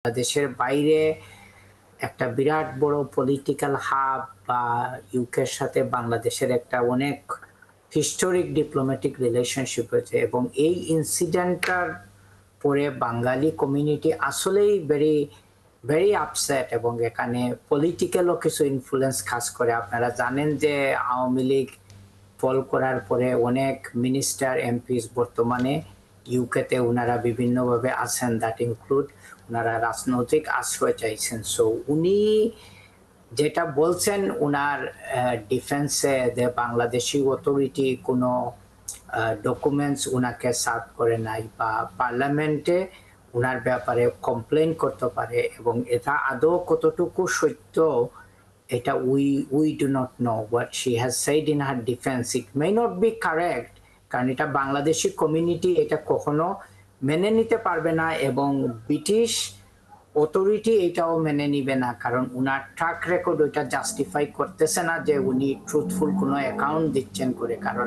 দেশের বাইরে একটা বিরাট বড় পলিটিক্যাল হাব বা ইউকের সাথে বাংলাদেশের একটা অনেক হিস্টোরিক ডিপ্লোম্যাটিক রিলেশনশিপ হয়েছে এবং এই ইনসিডেন্টটার পরে বাঙালি কমিউনিটি আসলেই ভেরি আপসেট এবং এখানে পলিটিক্যালও কিছু ইনফ্লুয়েন্স কাজ করে। আপনারা জানেন যে আওয়ামী লীগ ফল করার পরে অনেক মিনিস্টার এমপিস বর্তমানে ইউকেতে ওনারা বিভিন্নভাবে আছেন, দ্যাট ইনক্লুড ওনারা রাজনৈতিক আশ্রয় চাইছেন। সো উনি যেটা বলছেন ওনার ডিফেন্সে যে বাংলাদেশি অথরিটি কোনো ডকুমেন্টস ওনাকে সার্ভ করে নাই বা পার্লামেন্টে ওনার ব্যাপারে কমপ্লেন করতে পারে এবং এটা আদৌ কতটুকু সত্য এটা we do not know. What she has said in her defense, it may not be correct, কারণ এটা বাংলাদেশি কমিউনিটি এটা কখনো মেনে নিতে পারবে না এবং ব্রিটিশ অথরিটি এটাও মেনে নিবে না, কারণ উনার ট্র্যাক রেকর্ড ওইটা জাস্টিফাই করতেছে না যে উনি ট্রুথফুল কোনো অ্যাকাউন্ট দিচ্ছেন করে। কারণ